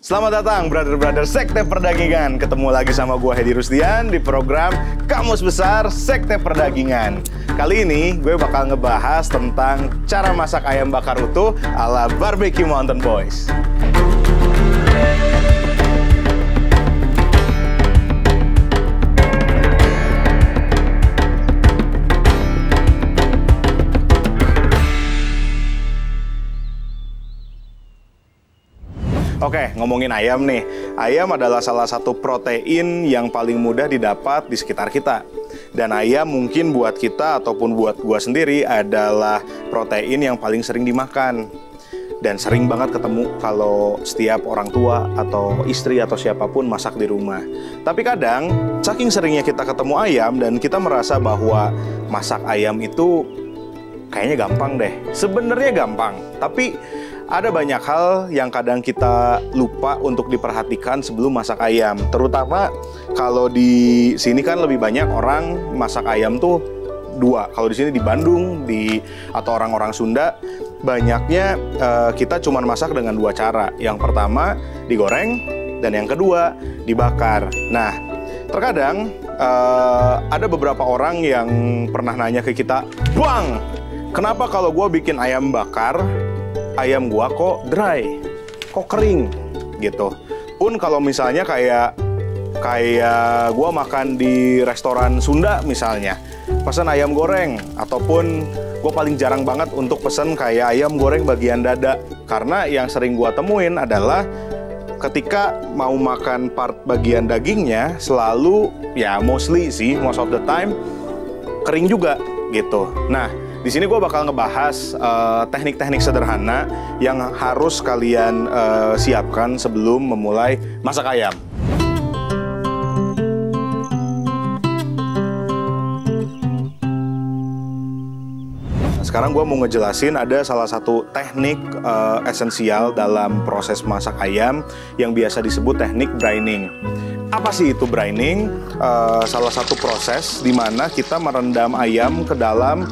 Selamat datang brother-brother Sekte Perdagingan. Ketemu lagi sama gue Hedi Rusdian di program Kamus Besar Sekte Perdagingan. Kali ini gue bakal ngebahas tentang cara masak ayam bakar utuh ala Barbecue Mountain Boys. Oke, ngomongin ayam nih. Ayam adalah salah satu protein yang paling mudah didapat di sekitar kita. Dan ayam mungkin buat kita ataupun buat gua sendiri adalah protein yang paling sering dimakan. Dan sering banget ketemu kalau setiap orang tua atau istri atau siapapun masak di rumah. Tapi kadang, saking seringnya kita ketemu ayam dan kita merasa bahwa masak ayam itu kayaknya gampang deh. Sebenarnya gampang, tapi ada banyak hal yang kadang kita lupa untuk diperhatikan sebelum masak ayam. Terutama kalau di sini kan lebih banyak orang masak ayam tuh dua. Kalau di sini di Bandung atau orang-orang Sunda, banyaknya kita cuma masak dengan dua cara. Yang pertama digoreng dan yang kedua dibakar. Nah, terkadang ada beberapa orang yang pernah nanya ke kita, "Bang, kenapa kalau gue bikin ayam bakar, ayam gua kok dry, kok kering gitu?" Pun kalau misalnya kayak gua makan di restoran Sunda misalnya, pesan ayam goreng, ataupun gua paling jarang banget untuk pesen kayak ayam goreng bagian dada, karena yang sering gua temuin adalah ketika mau makan part bagian dagingnya selalu, ya mostly sih, most of the time kering juga gitu. Nah, di sini gue bakal ngebahas teknik-teknik sederhana yang harus kalian siapkan sebelum memulai masak ayam. Sekarang gue mau ngejelasin ada salah satu teknik esensial dalam proses masak ayam yang biasa disebut teknik brining. Apa sih itu brining? Salah satu proses di mana kita merendam ayam ke dalam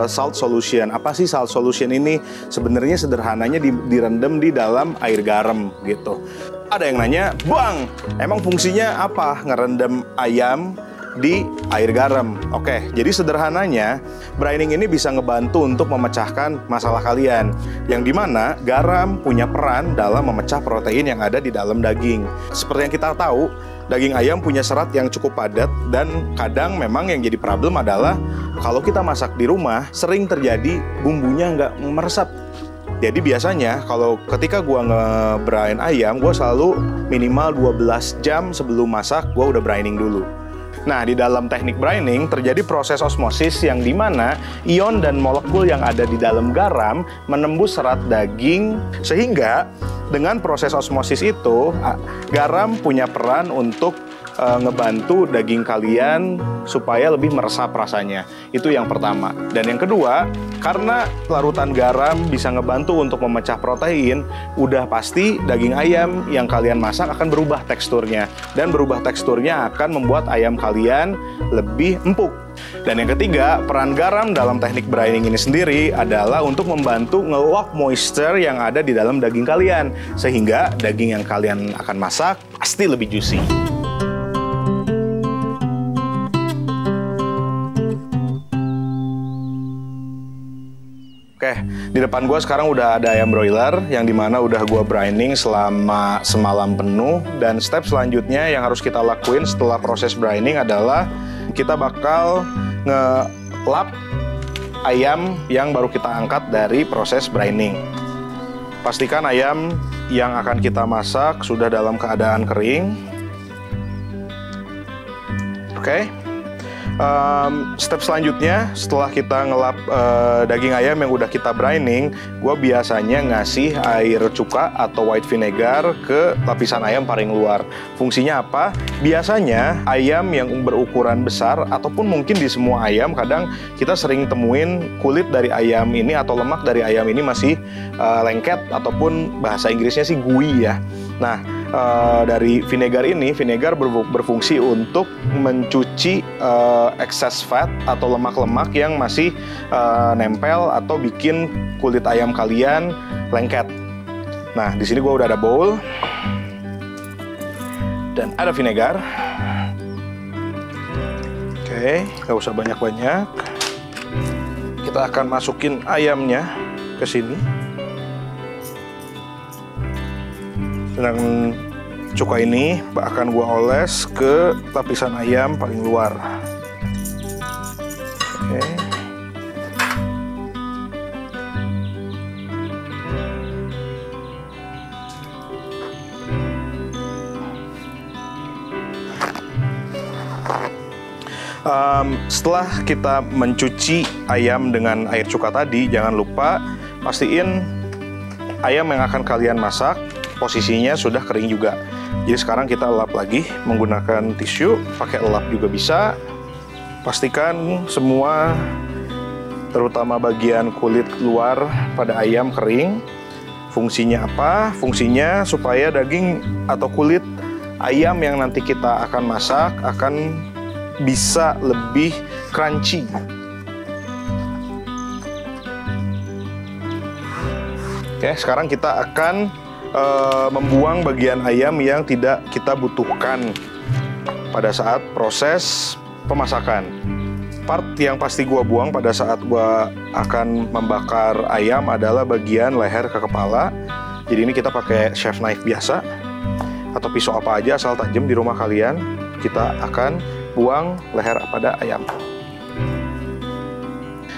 salt solution. Apa sih salt solution ini? Sebenarnya sederhananya direndam di dalam air garam gitu. Ada yang nanya, "Bang, emang fungsinya apa ngerendam ayam di air garam?" Oke, jadi sederhananya brining ini bisa ngebantu untuk memecahkan masalah kalian, yang dimana garam punya peran dalam memecah protein yang ada di dalam daging. Seperti yang kita tahu, daging ayam punya serat yang cukup padat, dan kadang memang yang jadi problem adalah kalau kita masak di rumah sering terjadi bumbunya nggak meresap. Jadi biasanya kalau ketika gua nge-brine ayam, gua selalu minimal 12 jam sebelum masak gua udah brining dulu. Nah, di dalam teknik brining terjadi proses osmosis yang dimana ion dan molekul yang ada di dalam garam menembus serat daging, sehingga dengan proses osmosis itu garam punya peran untuk ngebantu daging kalian supaya lebih meresap rasanya. Itu yang pertama. Dan yang kedua, karena larutan garam bisa ngebantu untuk memecah protein, udah pasti daging ayam yang kalian masak akan berubah teksturnya. Dan berubah teksturnya akan membuat ayam kalian lebih empuk. Dan yang ketiga, peran garam dalam teknik brining ini sendiri adalah untuk membantu nge-lock moisture yang ada di dalam daging kalian, sehingga daging yang kalian akan masak pasti lebih juicy. Oke, di depan gue sekarang udah ada ayam broiler yang dimana udah gue brining selama semalam penuh. Dan step selanjutnya yang harus kita lakuin setelah proses brining adalah kita bakal ngelap ayam yang baru kita angkat dari proses brining. Pastikan ayam yang akan kita masak sudah dalam keadaan kering. Oke. Step selanjutnya setelah kita ngelap daging ayam yang udah kita brining, gue biasanya ngasih air cuka atau white vinegar ke lapisan ayam paling luar. Fungsinya apa? Biasanya ayam yang berukuran besar ataupun mungkin di semua ayam, kadang kita sering temuin kulit dari ayam ini atau lemak dari ayam ini masih lengket, ataupun bahasa Inggrisnya sih gooey ya. Nah, dari vinegar ini, vinegar berfungsi untuk mencuci excess fat atau lemak-lemak yang masih nempel atau bikin kulit ayam kalian lengket. Nah, di sini gue udah ada bowl. Dan ada vinegar. Oke, nggak usah banyak-banyak. Kita akan masukin ayamnya ke sini. Dan cuka ini akan gua oles ke lapisan ayam paling luar. Oke. Setelah kita mencuci ayam dengan air cuka tadi, jangan lupa pastiin ayam yang akan kalian masak posisinya sudah kering juga. Jadi sekarang kita elap lagi menggunakan tisu, pakai elap juga bisa. Pastikan semua, terutama bagian kulit luar pada ayam kering. Fungsinya apa? Fungsinya supaya daging atau kulit ayam yang nanti kita akan masak akan bisa lebih crunchy. Oke, sekarang kita akan membuang bagian ayam yang tidak kita butuhkan pada saat proses pemasakan. Part yang pasti gua buang pada saat gua akan membakar ayam adalah bagian leher ke kepala. Jadi ini kita pakai chef knife biasa atau pisau apa aja asal tajam di rumah kalian. Kita akan buang leher pada ayam.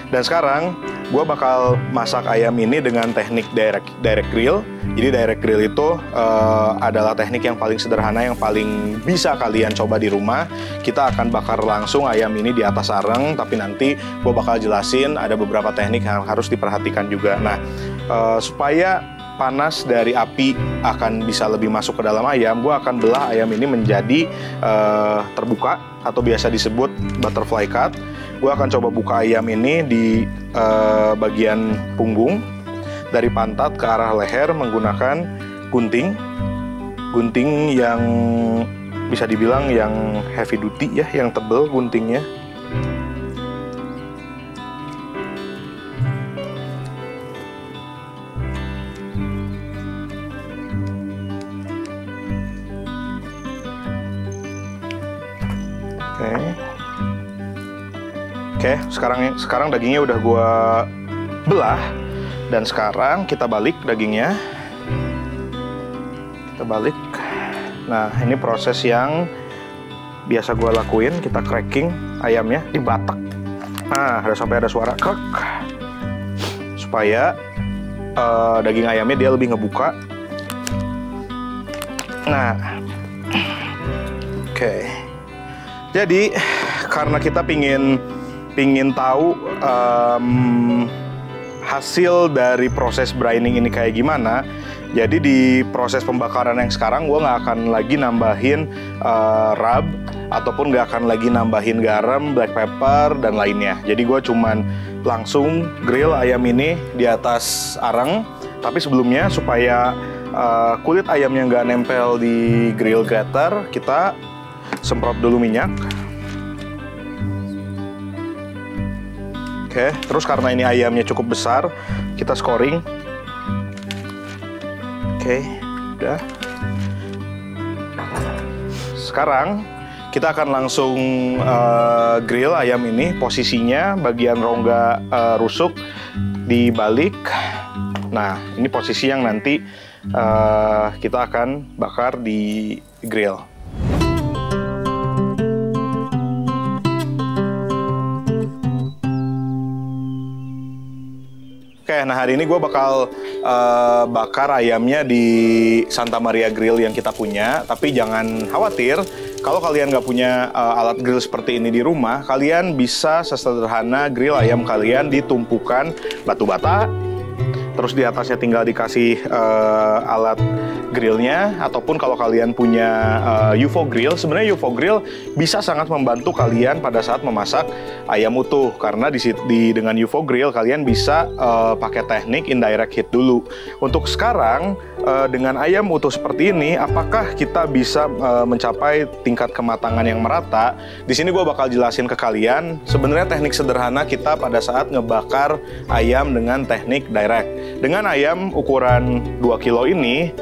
Dan sekarang gue bakal masak ayam ini dengan teknik direct grill. Jadi direct grill itu adalah teknik yang paling sederhana, yang paling bisa kalian coba di rumah. Kita akan bakar langsung ayam ini di atas areng, tapi nanti gue bakal jelasin ada beberapa teknik yang harus diperhatikan juga. Nah, supaya panas dari api akan bisa lebih masuk ke dalam ayam, gue akan belah ayam ini menjadi terbuka atau biasa disebut butterfly cut. Gue akan coba buka ayam ini di bagian punggung dari pantat ke arah leher menggunakan gunting yang bisa dibilang yang heavy duty ya, yang tebel guntingnya. Oke, sekarang dagingnya udah gua belah, dan sekarang kita balik dagingnya. Kita balik. Nah, ini proses yang biasa gua lakuin. Kita cracking ayamnya di batak. Nah, sampai ada suara krek, supaya daging ayamnya dia lebih ngebuka. Nah, oke. Jadi karena kita pingin tahu hasil dari proses brining ini kayak gimana, jadi di proses pembakaran yang sekarang gue nggak akan lagi nambahin rub ataupun nggak akan lagi nambahin garam, black pepper dan lainnya. Jadi gue cuman langsung grill ayam ini di atas areng. Tapi sebelumnya supaya kulit ayamnya nggak nempel di grill grater, kita semprot dulu minyak. Oke, terus karena ini ayamnya cukup besar, kita scoring. Oke, udah. Sekarang kita akan langsung grill ayam ini. Posisinya bagian rongga rusuk dibalik. Nah, ini posisi yang nanti kita akan bakar di grill. Oke, nah hari ini gue bakal bakar ayamnya di Santa Maria Grill yang kita punya. Tapi jangan khawatir, kalau kalian nggak punya alat grill seperti ini di rumah, kalian bisa sesederhana grill ayam kalian di tumpukan batu bata. Terus di atasnya tinggal dikasih alat grillnya, ataupun kalau kalian punya UFO grill, sebenarnya UFO grill bisa sangat membantu kalian pada saat memasak ayam utuh, karena dengan UFO grill kalian bisa pakai teknik indirect heat dulu. Untuk sekarang dengan ayam utuh seperti ini, apakah kita bisa mencapai tingkat kematangan yang merata? Di sini gue bakal jelasin ke kalian sebenarnya teknik sederhana kita pada saat ngebakar ayam dengan teknik direct. dengan ayam ukuran 2 kilo ini,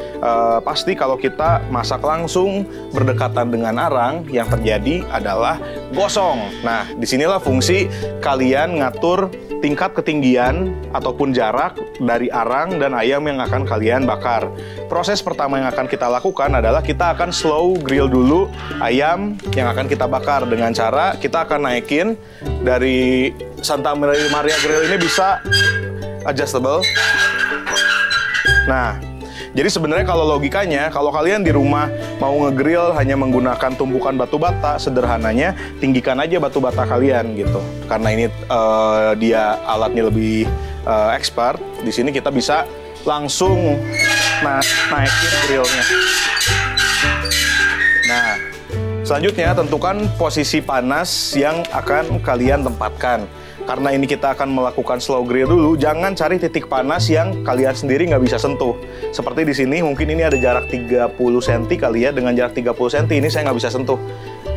pasti kalau kita masak langsung berdekatan dengan arang, yang terjadi adalah gosong. Nah, disinilah fungsi kalian ngatur tingkat ketinggian ataupun jarak dari arang dan ayam yang akan kalian bakar. Proses pertama yang akan kita lakukan adalah kita akan slow grill dulu ayam yang akan kita bakar dengan cara kita akan naikin dari Santa Maria Grill ini bisa adjustable. Nah, jadi sebenarnya kalau logikanya, kalau kalian di rumah mau ngegrill hanya menggunakan tumpukan batu bata, sederhananya tinggikan aja batu bata kalian gitu. Karena ini dia alatnya lebih expert, di sini kita bisa langsung naikin grillnya. Nah, selanjutnya tentukan posisi panas yang akan kalian tempatkan. Karena ini kita akan melakukan slow grill dulu, jangan cari titik panas yang kalian sendiri nggak bisa sentuh. Seperti di sini, mungkin ini ada jarak 30 cm kali ya, dengan jarak 30 cm ini saya nggak bisa sentuh.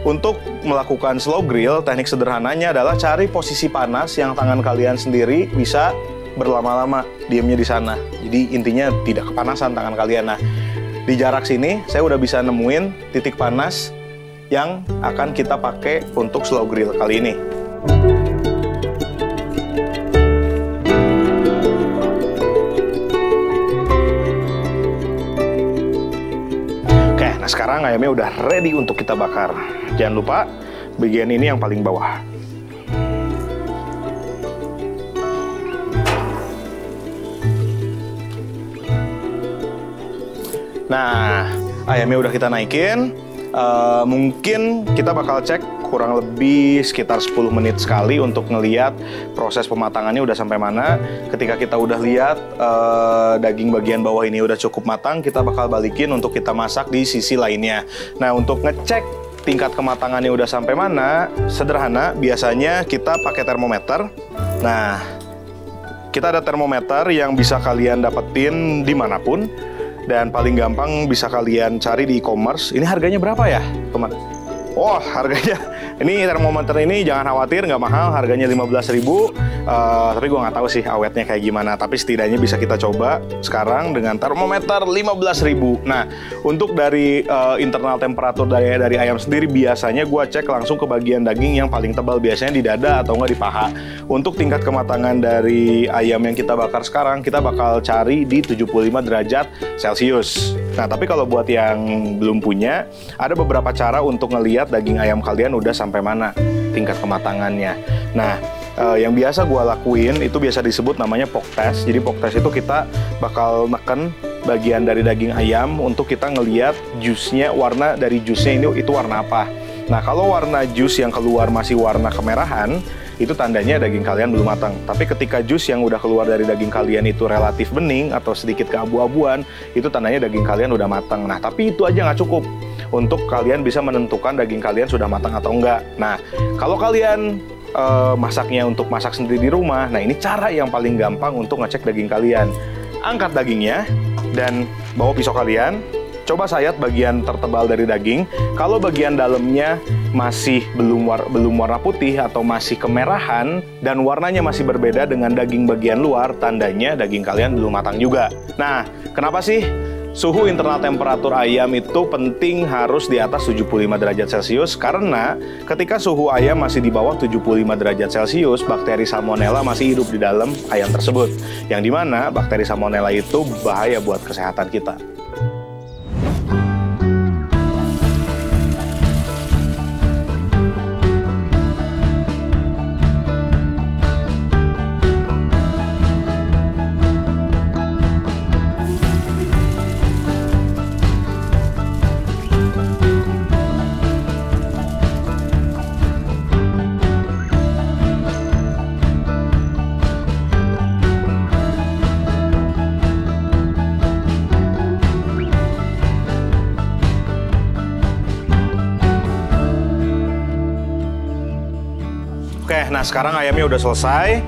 Untuk melakukan slow grill, teknik sederhananya adalah cari posisi panas yang tangan kalian sendiri bisa berlama-lama diamnya di sana. Jadi intinya tidak kepanasan tangan kalian. Nah, di jarak sini saya udah bisa nemuin titik panas yang akan kita pakai untuk slow grill kali ini. Nah, sekarang ayamnya udah ready untuk kita bakar. Jangan lupa bagian ini yang paling bawah. Nah, ayamnya udah kita naikin. Mungkin kita bakal cek kurang lebih sekitar 10 menit sekali untuk ngeliat proses pematangannya udah sampai mana. Ketika kita udah lihat daging bagian bawah ini udah cukup matang, kita bakal balikin untuk kita masak di sisi lainnya. Nah, untuk ngecek tingkat kematangannya udah sampai mana, sederhana, biasanya kita pakai termometer. Nah, kita ada termometer yang bisa kalian dapetin dimanapun. Dan paling gampang bisa kalian cari di e-commerce. Ini harganya berapa ya, teman? Oh, harganya ini termometer ini jangan khawatir, nggak mahal, harganya 15.000. Tapi gue nggak tahu sih awetnya kayak gimana. Tapi setidaknya bisa kita coba sekarang dengan termometer 15.000. Nah, untuk dari internal temperatur dari ayam sendiri biasanya gue cek langsung ke bagian daging yang paling tebal, biasanya di dada atau nggak di paha. Untuk tingkat kematangan dari ayam yang kita bakar sekarang, kita bakal cari di 75 derajat Celcius. Nah, tapi kalau buat yang belum punya, ada beberapa cara untuk ngelihat daging ayam kalian udah sampai mana tingkat kematangannya. Nah, yang biasa gue lakuin itu biasa disebut namanya poke test. Jadi poke test itu kita bakal neken bagian dari daging ayam untuk kita ngelihat jusnya, warna dari jusnya ini itu warna apa. Nah, kalau warna jus yang keluar masih warna kemerahan, itu tandanya daging kalian belum matang. Tapi ketika jus yang udah keluar dari daging kalian itu relatif bening atau sedikit keabu-abuan, itu tandanya daging kalian udah matang. Nah, tapi itu aja nggak cukup untuk kalian bisa menentukan daging kalian sudah matang atau enggak. Nah, kalau kalian masaknya untuk masak sendiri di rumah, nah ini cara yang paling gampang untuk ngecek daging kalian. Angkat dagingnya dan bawa pisau kalian, coba sayat bagian tertebal dari daging. Kalau bagian dalamnya masih belum warna putih atau masih kemerahan dan warnanya masih berbeda dengan daging bagian luar, tandanya daging kalian belum matang juga. Nah, kenapa sih suhu internal temperatur ayam itu penting harus di atas 75 derajat Celcius? Karena ketika suhu ayam masih di bawah 75 derajat Celcius, bakteri Salmonella masih hidup di dalam ayam tersebut. Yang dimana bakteri Salmonella itu bahaya buat kesehatan kita. Oke, nah sekarang ayamnya udah selesai.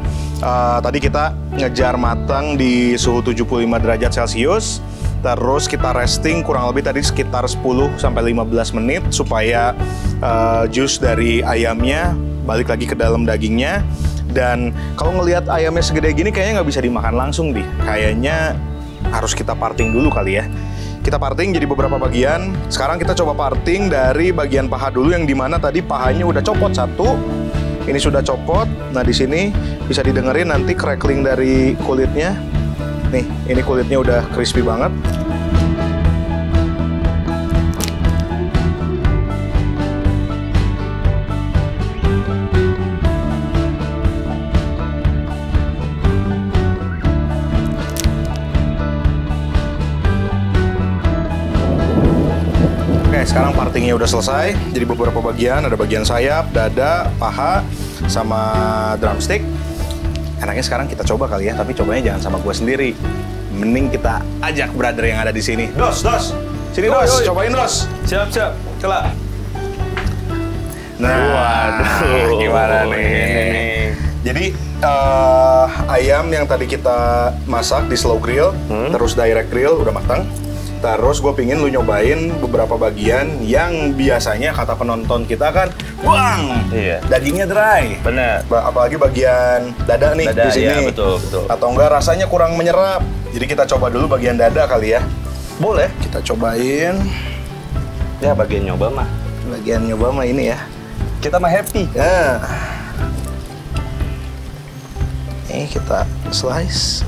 Tadi kita ngejar matang di suhu 75 derajat Celcius. Terus kita resting kurang lebih tadi sekitar 10-15 menit supaya jus dari ayamnya balik lagi ke dalam dagingnya. Dan kalau ngelihat ayamnya segede gini kayaknya nggak bisa dimakan langsung deh. Kayaknya harus kita parting dulu kali ya. Kita parting jadi beberapa bagian. Sekarang kita coba parting dari bagian paha dulu, yang dimana tadi pahanya udah copot satu. Ini sudah copot. Nah di sini bisa didengerin nanti crackling dari kulitnya. Nih, ini kulitnya udah crispy banget. Sekarang partingnya udah selesai, jadi beberapa bagian, ada bagian sayap, dada, paha, sama drumstick. Enaknya sekarang kita coba kali ya, tapi cobanya jangan sama gue sendiri. Mending kita ajak brother yang ada di sini. Dos, sini Dos, cobain Dos. Siap, kelak. Nah, waduh, gimana nih? Jadi ayam yang tadi kita masak di slow grill, terus direct grill udah matang. Terus gue pingin lu nyobain beberapa bagian yang biasanya kata penonton kita kan, buang, dagingnya dry. Bener. Apalagi bagian dada nih di sini. Iya, betul. Atau enggak rasanya kurang menyerap. Jadi kita coba dulu bagian dada kali ya. Boleh. Kita cobain. Ya bagian nyoba mah. Bagian nyoba mah ini ya. Kita mah happy. Nah. Ini kita slice.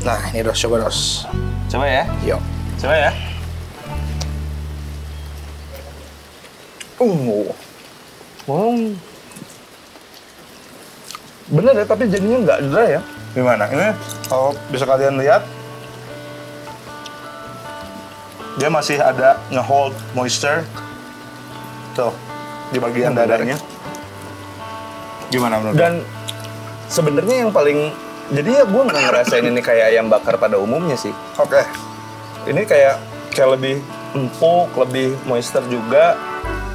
Nah, ini Dos, coba Dos. Coba ya. Yuk. Coba ya. Bener ya, tapi jadinya nggak dry ya. Gimana? Ini kalau bisa kalian lihat, dia masih ada nge-hold moisture. Tuh, di bagian dadanya. Gimana menurut? Dan sebenarnya yang paling, jadi ya gue nggak ngerasain ini kayak ayam bakar pada umumnya sih. Oke. Ini kayak lebih empuk, lebih moisture juga,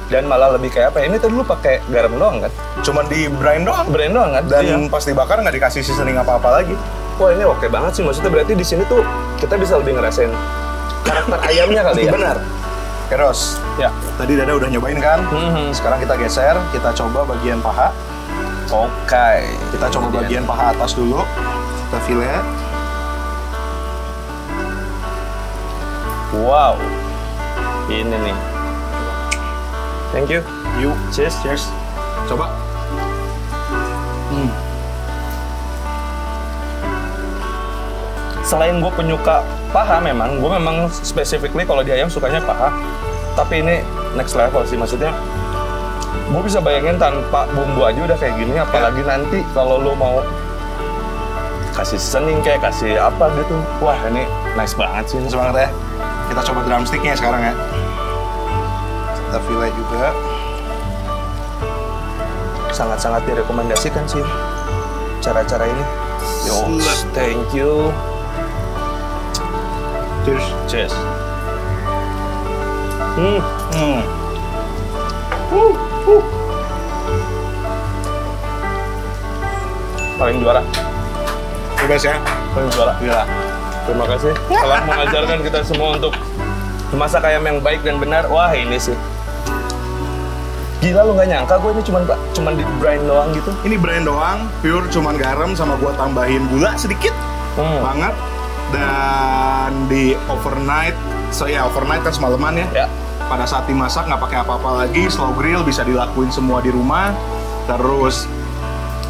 dan malah lebih kayak apa ya? Ini tadi lu pakai garam doang kan? Cuman di brine doang. Brine doang kan? Dan pas dibakar nggak dikasih seasoning apa-apa lagi. Wah ini oke banget sih, maksudnya berarti di sini tuh kita bisa lebih ngerasain karakter ayamnya kali ya? Benar. Keros. Ya. Tadi Dada udah nyobain kan? Sekarang kita geser, kita coba bagian paha. Oke. Kita coba bagian paha atas dulu. Kita fillet. Wow. Ini nih. Thank you. Yuk. Cheers. Cheers. Coba. Selain gue penyuka paha, gue memang specifically kalau di ayam sukanya paha. Tapi ini next level sih, maksudnya gue bisa bayangin tanpa bumbu aja udah kayak gini, apalagi nanti kalau lo mau kasih seasoning kayak kasih apa gitu. Wah ini nice banget sih. Semangat ya. Kita coba drumsticknya sekarang ya. Kita fillet juga. Sangat-sangat direkomendasikan sih cara-cara ini. Yo, thank you. Cheers. Cheers. Paling juara. Bebas ya. Paling juara. Gila. Terima kasih telah mengajarkan kita semua untuk memasak ayam yang baik dan benar. Wah ini sih. Gila, lu nggak nyangka gue ini cuman di brine doang gitu. Ini brine doang, pure cuman garam sama gua tambahin gula sedikit banget. Dan di overnight, overnight kan semalaman ya. Pada saat dimasak nggak pakai apa-apa lagi, slow grill bisa dilakuin semua di rumah. Terus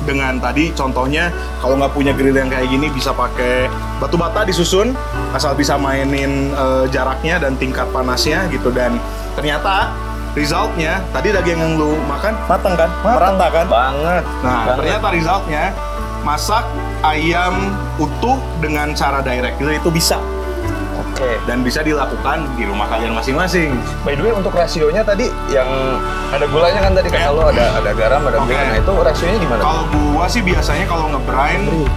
dengan tadi contohnya kalau nggak punya grill yang kayak gini bisa pakai batu bata disusun, asal bisa mainin jaraknya dan tingkat panasnya gitu. Dan ternyata resultnya tadi daging yang lu makan matang kan, merata kan banget. Nah ternyata resultnya masak ayam utuh dengan cara direct grill itu bisa. Oke. Dan bisa dilakukan di rumah kalian masing-masing. By the way, untuk rasionya tadi yang ada gulanya kan tadi kata lo ada garam, ada gula. Nah itu rasionya gimana? Kalau gua sih biasanya kalau ngebrine,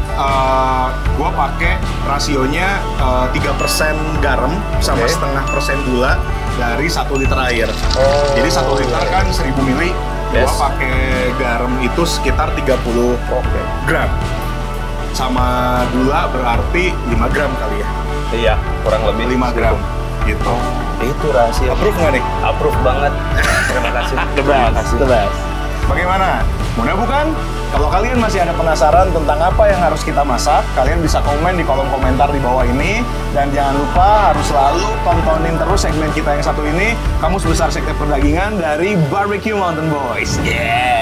gua pakai rasionya 3% garam sama setengah persen gula dari 1 liter air. Jadi 1 liter kan 1000 ml. Gua pakai garam itu sekitar 30 gram. Sama gula berarti 5 gram kali ya. Iya, kurang lebih 5 gram gitu. Itu rahasia. Approve nggak nih? Approve banget. Terima kasih. The best. The best. Bagaimana? Mudah bukan? Kalau kalian masih ada penasaran tentang apa yang harus kita masak, kalian bisa komen di kolom komentar di bawah ini. Dan jangan lupa harus selalu tontonin terus segmen kita yang satu ini, Kamus Besar Sekte Perdagingan dari Barbecue Mountain Boys. Yeah!